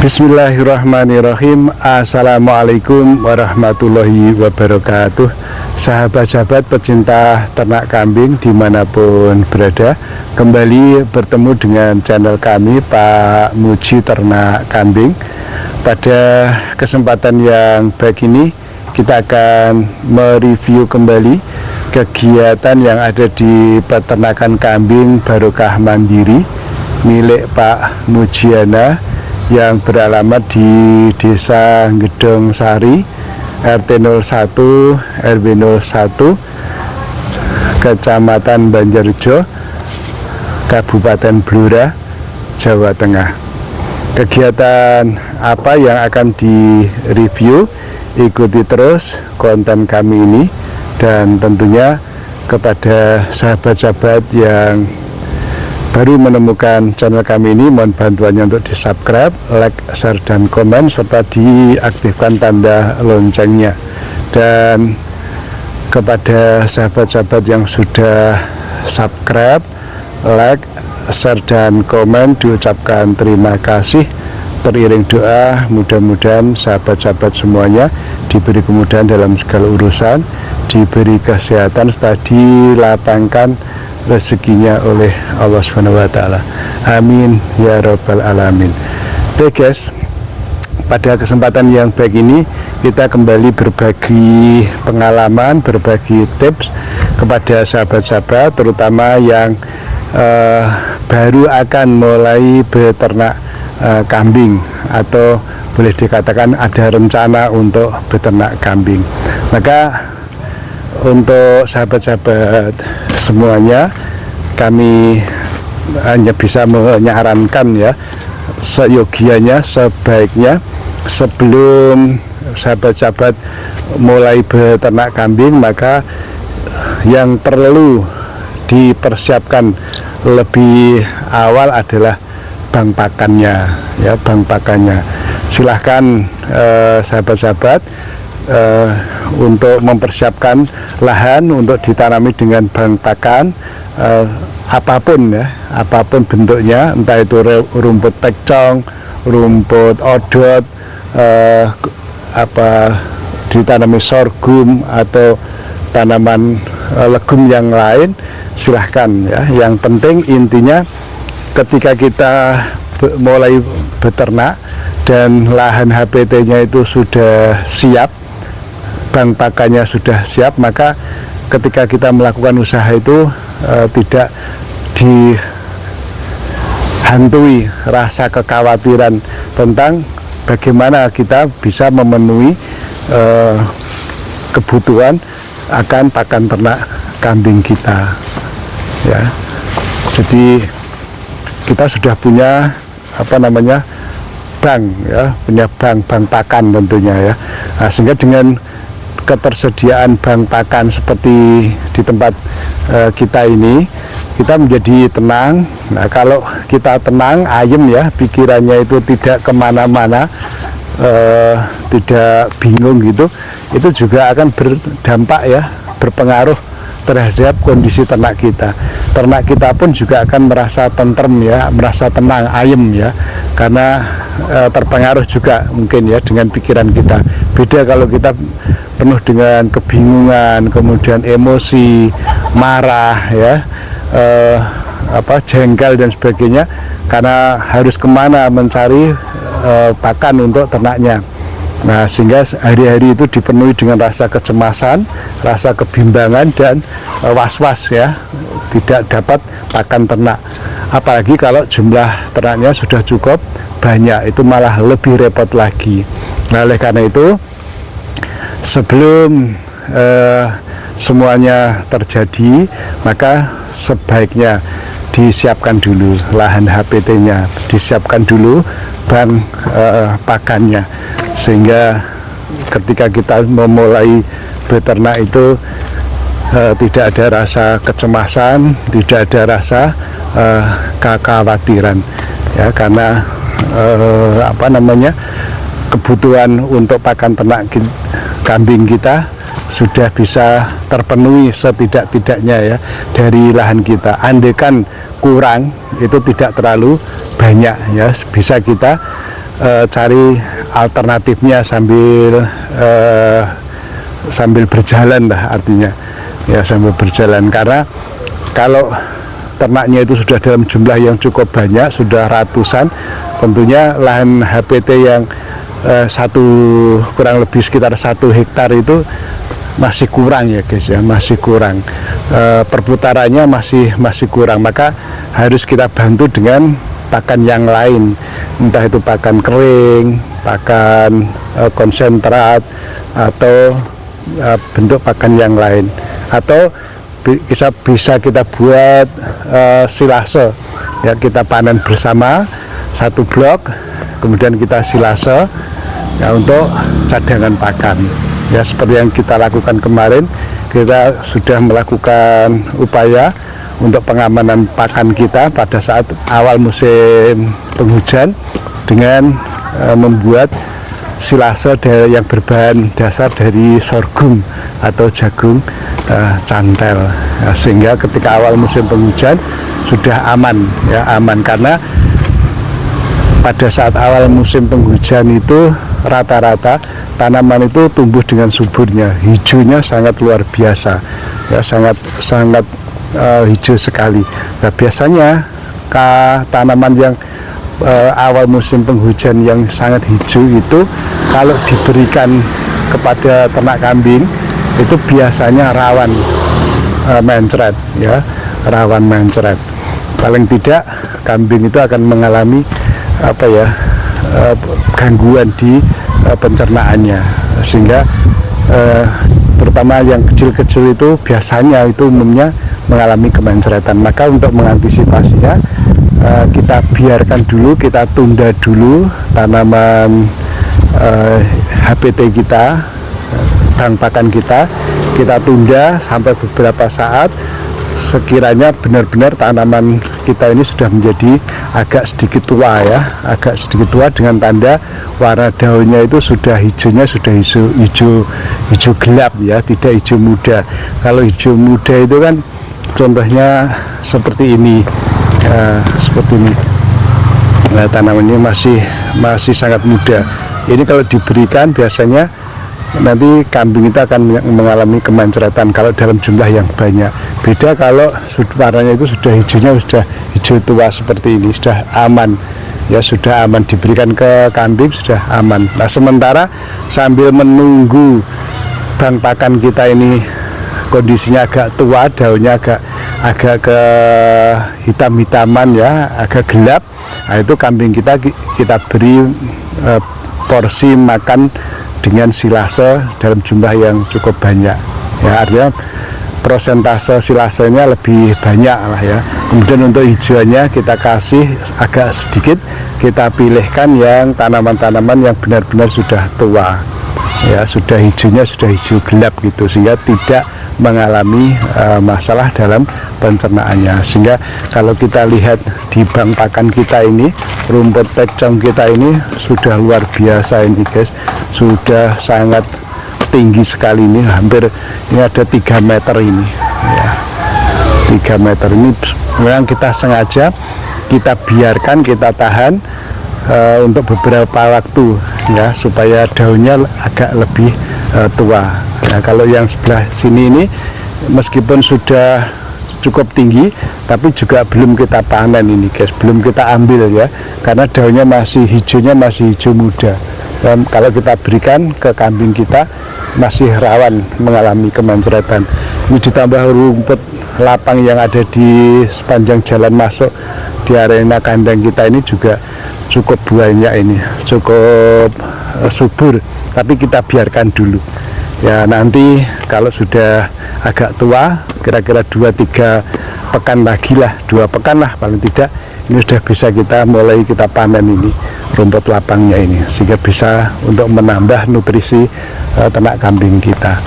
Bismillahirrahmanirrahim. Assalamualaikum warahmatullahi wabarakatuh. Sahabat-sahabat pecinta ternak kambing dimanapun berada, kembali bertemu dengan channel kami Pak Muji Ternak Kambing. Pada kesempatan yang baik ini kita akan mereview kembali kegiatan yang ada di peternakan kambing Barokah Mandiri milik Pak Mujiana yang beralamat di Desa Gedong Sari, RT 01, RW 01, Kecamatan Banjarjo, Kabupaten Blora, Jawa Tengah. Kegiatan apa yang akan direview? Ikuti terus konten kami ini, dan tentunya kepada sahabat-sahabat yang baru menemukan channel kami ini, mohon bantuannya untuk di subscribe, like, share, dan komen, serta diaktifkan tanda loncengnya. Dan kepada sahabat-sahabat yang sudah subscribe, like, share, dan komen, diucapkan terima kasih. Teriring doa, mudah-mudahan sahabat-sahabat semuanya diberi kemudahan dalam segala urusan, diberi kesehatan, serta dilapangkan rezekinya oleh Allah SWT. Amin ya rabbal alamin. Oke guys, pada kesempatan yang baik ini kita kembali berbagi pengalaman, berbagi tips kepada sahabat-sahabat, terutama yang baru akan mulai beternak kambing, atau boleh dikatakan ada rencana untuk beternak kambing. Maka untuk sahabat-sahabat semuanya, kami hanya bisa menyarankan ya, seyogianya, sebaiknya sebelum sahabat-sahabat mulai beternak kambing, maka yang perlu dipersiapkan lebih awal adalah bang pakannya ya, bang pakannya. Silahkan sahabat-sahabat untuk mempersiapkan lahan untuk ditanami dengan bang pakan, apapun ya, apapun bentuknya, entah itu rumput pekcong, rumput odot, ditanami sorghum atau tanaman legum yang lain, silahkan ya. Yang penting intinya ketika kita mulai beternak dan lahan HPT-nya itu sudah siap, bang pakannya sudah siap, maka ketika kita melakukan usaha itu tidak dihantui rasa kekhawatiran tentang bagaimana kita bisa memenuhi kebutuhan akan pakan ternak kambing kita ya. Jadi kita sudah punya bank ya, punya bank pakan tentunya ya. Nah, sehingga dengan ketersediaan bank pakan seperti di tempat kita ini, kita menjadi tenang. Nah, kalau kita tenang, ayem ya, pikirannya itu tidak kemana-mana, tidak bingung gitu, itu juga akan berdampak ya, berpengaruh terhadap kondisi ternak kita. Ternak kita pun juga akan merasa tentrem ya, merasa tenang, ayem ya, karena terpengaruh juga mungkin ya dengan pikiran kita. Beda kalau kita penuh dengan kebingungan, kemudian emosi, marah ya, jengkel dan sebagainya, karena harus kemana mencari pakan untuk ternaknya. Nah, sehingga hari-hari itu dipenuhi dengan rasa kecemasan, rasa kebimbangan, dan was-was ya, tidak dapat pakan ternak. Apalagi kalau jumlah ternaknya sudah cukup banyak, itu malah lebih repot lagi. Nah, oleh karena itu, sebelum semuanya terjadi, maka sebaiknya disiapkan dulu lahan HPT-nya, disiapkan dulu bank pakannya, sehingga ketika kita memulai beternak itu tidak ada rasa kecemasan, tidak ada rasa kekhawatiran ya, karena kebutuhan untuk pakan ternak kambing kita sudah bisa terpenuhi setidak-tidaknya ya dari lahan kita. Andaikan kurang, itu tidak terlalu banyak ya, bisa kita cari alternatifnya sambil berjalan lah, artinya ya sambil berjalan. Karena kalau ternaknya itu sudah dalam jumlah yang cukup banyak, sudah ratusan, tentunya lahan HPT yang kurang lebih sekitar 1 hektar itu masih kurang ya guys ya, masih kurang, perputarannya masih kurang. Maka harus kita bantu dengan pakan yang lain, entah itu pakan kering, pakan konsentrat, atau bentuk pakan yang lain, atau bisa kita buat silase ya, kita panen bersama satu blok, kemudian kita silase ya, untuk cadangan pakan ya. Seperti yang kita lakukan kemarin, kita sudah melakukan upaya untuk pengamanan pakan kita pada saat awal musim penghujan dengan membuat silase yang berbahan dasar dari sorghum atau jagung cantel, sehingga ketika awal musim penghujan sudah aman ya, aman. Karena pada saat awal musim penghujan itu rata-rata tanaman itu tumbuh dengan suburnya, hijaunya sangat luar biasa ya, sangat hijau sekali. Nah, biasanya tanaman yang awal musim penghujan yang sangat hijau itu kalau diberikan kepada ternak kambing itu biasanya rawan mencret ya, rawan mencret. Paling tidak kambing itu akan mengalami gangguan di pencernaannya, sehingga terutama yang kecil-kecil itu biasanya itu umumnya mengalami kemencretan. Maka untuk mengantisipasinya, kita biarkan dulu, kita tunda dulu tanaman HPT kita, bahan pakan kita tunda sampai beberapa saat, sekiranya benar-benar tanaman kita ini sudah menjadi agak sedikit tua ya, agak sedikit tua, dengan tanda warna daunnya itu sudah hijaunya sudah hijau gelap ya, tidak hijau muda. Kalau hijau muda itu kan contohnya seperti ini, Nah, tanamannya masih sangat muda. Ini kalau diberikan biasanya nanti kambing itu akan mengalami kemencretan kalau dalam jumlah yang banyak. Beda kalau warnanya itu sudah hijaunya sudah hijau tua seperti ini, sudah aman ya, sudah aman diberikan ke kambing, sudah aman. Nah, sementara sambil menunggu bang pakan kita ini kondisinya agak tua, daunnya agak ke hitam-hitaman ya, agak gelap. Nah, itu kambing kita beri porsi makan dengan silase dalam jumlah yang cukup banyak ya, artinya prosentase silasenya lebih banyak lah ya. Kemudian untuk hijauannya kita kasih agak sedikit, kita pilihkan yang tanaman-tanaman yang benar-benar sudah tua ya, sudah hijaunya sudah hijau gelap gitu, sehingga tidak mengalami masalah dalam pencernaannya. Sehingga kalau kita lihat di bank pakan kita ini, rumput pecong kita ini sudah luar biasa ini guys, sudah sangat tinggi sekali ini, hampir ini ada 3 meter ini ya, 3 meter ini. Memang kita sengaja kita biarkan, kita tahan untuk beberapa waktu ya, supaya daunnya agak lebih tua. Nah, kalau yang sebelah sini ini meskipun sudah cukup tinggi, tapi juga belum kita panen ini guys, belum kita ambil ya, karena daunnya masih hijaunya masih hijau muda. Dan kalau kita berikan ke kambing kita masih rawan mengalami kemencretan. Ini ditambah rumput lapang yang ada di sepanjang jalan masuk di arena kandang kita ini juga cukup banyak ini, cukup subur, tapi kita biarkan dulu ya. Nanti kalau sudah agak tua, kira-kira 2-3 pekan lagi lah, 2 pekan lah paling tidak, ini sudah bisa kita mulai kita panen ini rumput lapangnya ini, sehingga bisa untuk menambah nutrisi ternak kambing kita.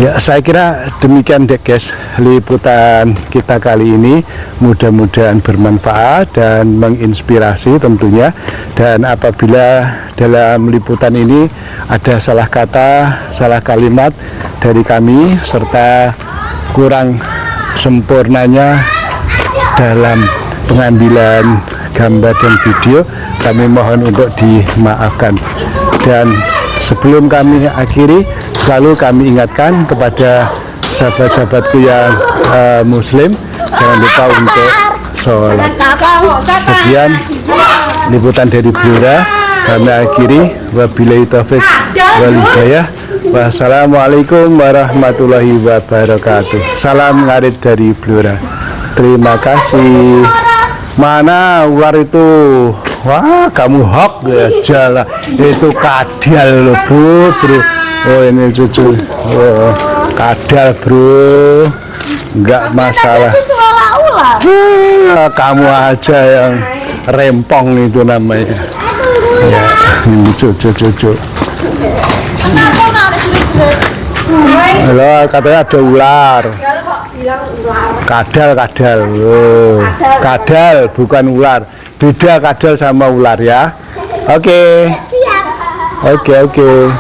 Ya, saya kira demikian deh guys liputan kita kali ini, mudah-mudahan bermanfaat dan menginspirasi tentunya. Dan apabila dalam liputan ini ada salah kata, salah kalimat dari kami, serta kurang sempurnanya dalam pengambilan gambar dan video, kami mohon untuk dimaafkan. Dan sebelum kami akhiri, selalu kami ingatkan kepada sahabat-sahabatku yang muslim, jangan lupa untuk sholat. Sekian liputan dari Blora, kami akhiri. Wabillahi taufiq wal hidayah. Wassalamualaikum warahmatullahi wabarakatuh. Salam ngarit dari Blora. Terima kasih. Mana ular itu? Wah, kamu hok ya jalan. Itu kadal loh, bro. Oh, ini cucu. Oh, kadal, bro. Enggak masalah. Kamu aja yang rempong itu namanya. Ya, ini cucu. Halo, katanya ada ular. Kadal. Oh, kadal bukan ular. Beda kadal sama ular ya. Oke. Siap. Oke.